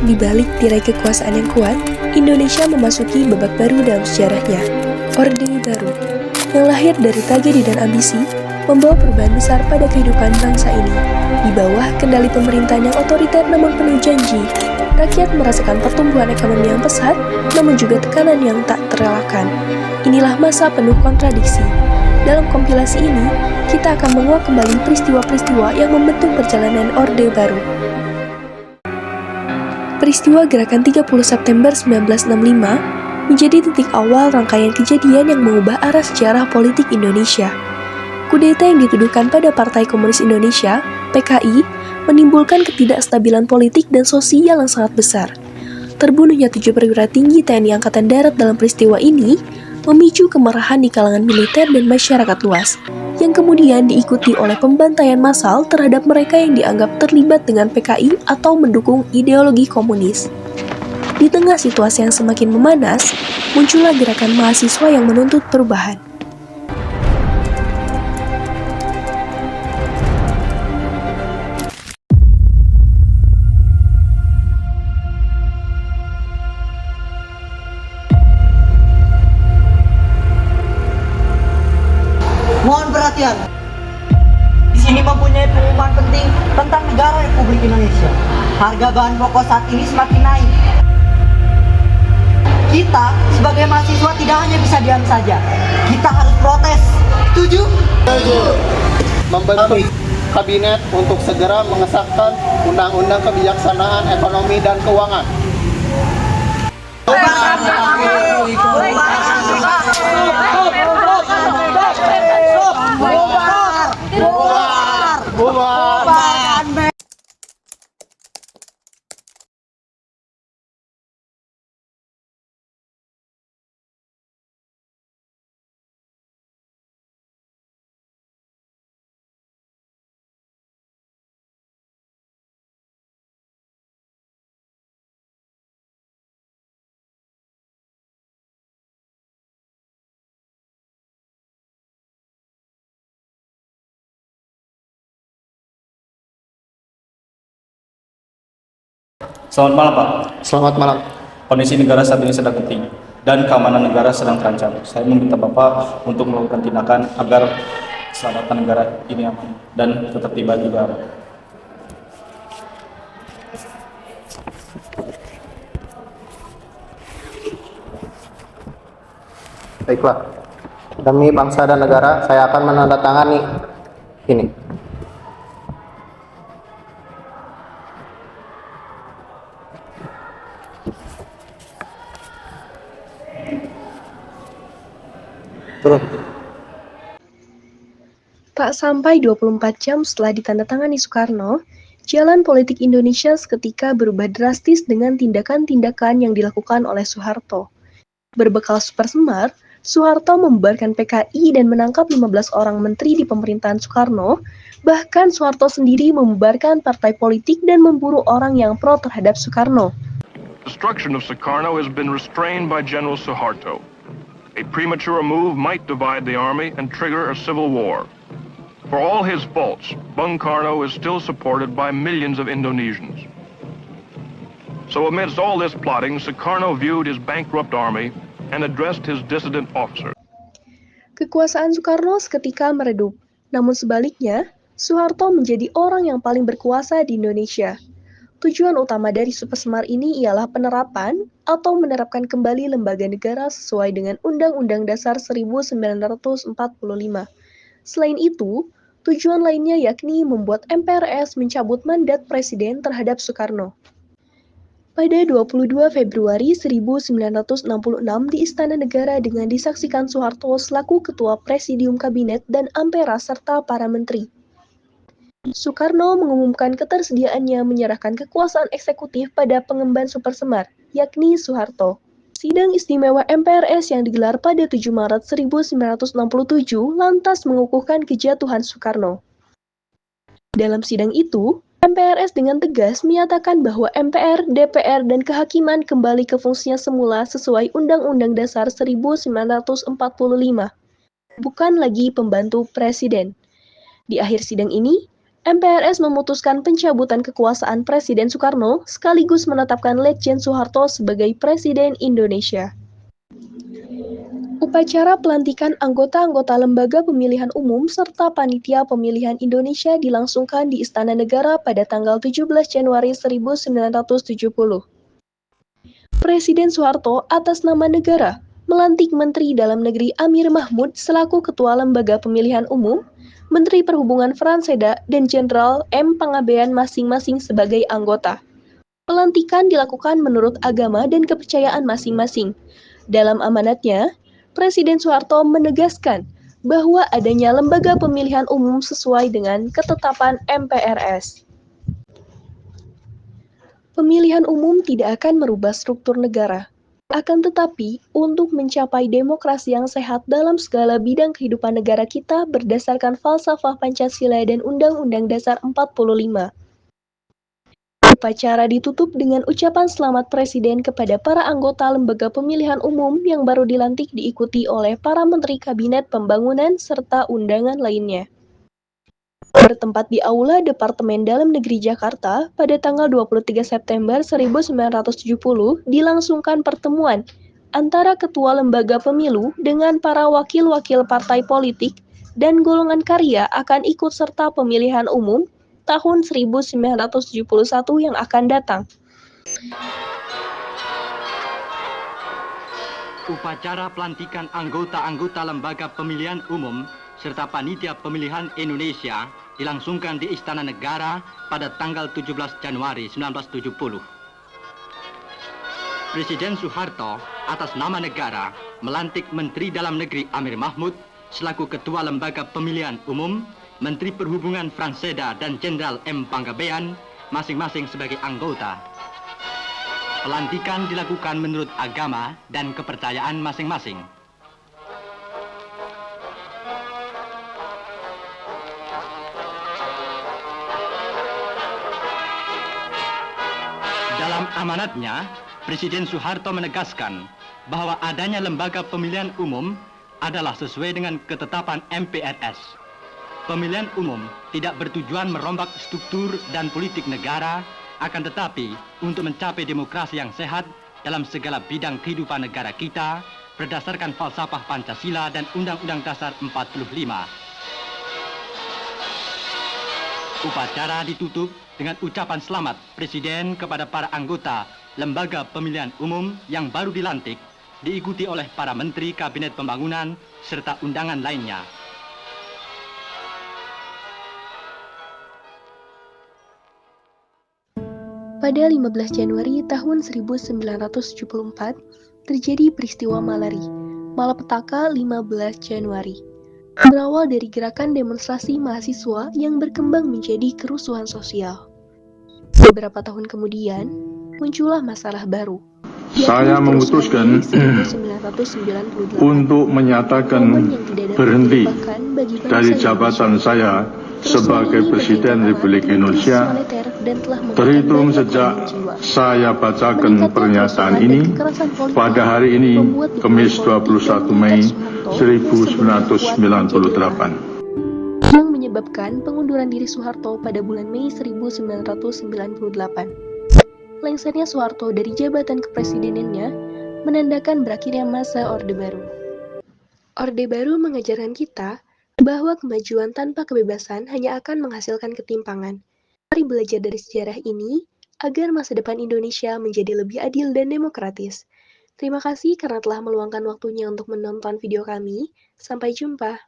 Di balik tirai kekuasaan yang kuat, Indonesia memasuki babak baru dalam sejarahnya. Orde Baru, yang lahir dari tragedi dan ambisi, membawa perubahan besar pada kehidupan bangsa ini. Di bawah kendali pemerintahan yang otoriter namun penuh janji, rakyat merasakan pertumbuhan ekonomi yang pesat, namun juga tekanan yang tak terelakkan. Inilah masa penuh kontradiksi. Dalam kompilasi ini, kita akan menguak kembali peristiwa-peristiwa yang membentuk perjalanan Orde Baru. Peristiwa Gerakan 30 September 1965 menjadi titik awal rangkaian kejadian yang mengubah arah sejarah politik Indonesia. Kudeta yang dituduhkan pada Partai Komunis Indonesia, PKI, menimbulkan ketidakstabilan politik dan sosial yang sangat besar. Terbunuhnya 7 perwira tinggi TNI Angkatan Darat dalam peristiwa ini memicu kemarahan di kalangan militer dan masyarakat luas, yang kemudian diikuti oleh pembantaian massal terhadap mereka yang dianggap terlibat dengan PKI atau mendukung ideologi komunis. Di tengah situasi yang semakin memanas, muncullah gerakan mahasiswa yang menuntut perubahan. Mohon perhatian. Di sini mempunyai pengumuman penting tentang negara Republik Indonesia. Harga bahan pokok saat ini semakin naik. Kita sebagai mahasiswa tidak hanya bisa diam saja. Kita harus protes. Setuju? Setuju. Membentuk kabinet untuk segera mengesahkan Undang-Undang Kebijaksanaan Ekonomi dan Keuangan. Selamat malam, Pak. Selamat malam. Kondisi negara saat ini sedang genting dan keamanan negara sedang terancam. Saya meminta Bapak untuk melakukan tindakan agar keselamatan negara ini aman dan tetap tiba juga. Baiklah. Demi bangsa dan negara, saya akan menandatangani ini. Turun. Tak sampai 24 jam setelah ditandatangani Soekarno, jalan politik Indonesia seketika berubah drastis dengan tindakan-tindakan yang dilakukan oleh Soeharto. Berbekal super semar, Soeharto membubarkan PKI dan menangkap 15 orang menteri di pemerintahan Soekarno. Bahkan Soeharto sendiri membubarkan partai politik dan memburu orang yang pro terhadap Soekarno. Destruction of Sukarno has been restrained by General Suharto. A premature move might divide the army and trigger a civil war. For all his faults, Bung Karno is still supported by millions of Indonesians. So amidst all this plotting, Sukarno viewed his bankrupt army and addressed his dissident officers. Kekuasaan Soekarno seketika meredup, namun sebaliknya, Soeharto menjadi orang yang paling berkuasa di Indonesia. Tujuan utama dari super semar ini ialah penerapan atau menerapkan kembali lembaga negara sesuai dengan Undang-Undang Dasar 1945. Selain itu, tujuan lainnya yakni membuat MPRS mencabut mandat presiden terhadap Soekarno. Pada 22 Februari 1966 di Istana Negara dengan disaksikan Soeharto selaku Ketua Presidium Kabinet dan Ampera serta para menteri. Soekarno mengumumkan ketersediaannya menyerahkan kekuasaan eksekutif pada pengemban super semar, yakni Soeharto. Sidang istimewa MPRS yang digelar pada 7 Maret 1967 lantas mengukuhkan kejatuhan Soekarno. Dalam sidang itu, MPRS dengan tegas menyatakan bahwa MPR, DPR, dan kehakiman kembali ke fungsinya semula sesuai Undang-Undang Dasar 1945, bukan lagi pembantu presiden. Di akhir sidang ini, MPRS memutuskan pencabutan kekuasaan Presiden Soekarno sekaligus menetapkan Letjen Soeharto sebagai Presiden Indonesia. Upacara pelantikan anggota-anggota Lembaga Pemilihan Umum serta Panitia Pemilihan Indonesia dilangsungkan di Istana Negara pada tanggal 17 Januari 1970. Presiden Soeharto atas nama negara melantik Menteri Dalam Negeri Amir Mahmud selaku Ketua Lembaga Pemilihan Umum, Menteri Perhubungan Franseda, dan Jenderal M. Panggabean masing-masing sebagai anggota. Pelantikan dilakukan menurut agama dan kepercayaan masing-masing. Dalam amanatnya, Presiden Soeharto menegaskan bahwa adanya lembaga pemilihan umum sesuai dengan ketetapan MPRS. Pemilihan umum tidak akan merubah struktur negara. Akan tetapi, untuk mencapai demokrasi yang sehat dalam segala bidang kehidupan negara kita berdasarkan falsafah Pancasila dan Undang-Undang Dasar 45. Upacara ditutup dengan ucapan selamat Presiden kepada para anggota Lembaga Pemilihan Umum yang baru dilantik diikuti oleh para Menteri Kabinet Pembangunan serta undangan lainnya. Bertempat di Aula Departemen Dalam Negeri Jakarta, pada tanggal 23 September 1970 dilangsungkan pertemuan antara Ketua Lembaga Pemilu dengan para wakil-wakil partai politik dan golongan karya akan ikut serta pemilihan umum tahun 1971 yang akan datang. Upacara pelantikan anggota-anggota Lembaga Pemilihan Umum serta Panitia Pemilihan Indonesia dilangsungkan di Istana Negara pada tanggal 17 Januari 1970. Presiden Soeharto atas nama negara melantik Menteri Dalam Negeri Amir Mahmud selaku Ketua Lembaga Pemilihan Umum, Menteri Perhubungan Franseda dan Jenderal M. Panggabean masing-masing sebagai anggota. Pelantikan dilakukan menurut agama dan kepercayaan masing-masing. Dalam amanatnya, Presiden Soeharto menegaskan bahwa adanya lembaga pemilihan umum adalah sesuai dengan ketetapan MPRS. Pemilihan umum tidak bertujuan merombak struktur dan politik negara, akan tetapi untuk mencapai demokrasi yang sehat dalam segala bidang kehidupan negara kita berdasarkan falsafah Pancasila dan Undang-Undang Dasar 45. Upacara ditutup dengan ucapan selamat Presiden kepada para anggota Lembaga Pemilihan Umum yang baru dilantik, diikuti oleh para Menteri Kabinet Pembangunan serta undangan lainnya. Pada 15 Januari tahun 1974, terjadi peristiwa Malapetaka 15 Januari. Berawal dari gerakan demonstrasi mahasiswa yang berkembang menjadi kerusuhan sosial. Beberapa tahun kemudian, muncullah masalah baru. Saya memutuskan untuk menyatakan berhenti dari jabatan saya sebagai Presiden Republik Indonesia terhitung sejak saya bacakan pernyataan ini pada hari ini, Kamis 21 Mei 1998. Yang menyebabkan pengunduran diri Soeharto pada bulan Mei 1998. Lengsernya Soeharto dari jabatan kepresidenannya menandakan berakhirnya masa Orde Baru. Orde Baru mengajarkan kita bahwa kemajuan tanpa kebebasan hanya akan menghasilkan ketimpangan. Mari belajar dari sejarah ini agar masa depan Indonesia menjadi lebih adil dan demokratis. Terima kasih karena telah meluangkan waktunya untuk menonton video kami. Sampai jumpa.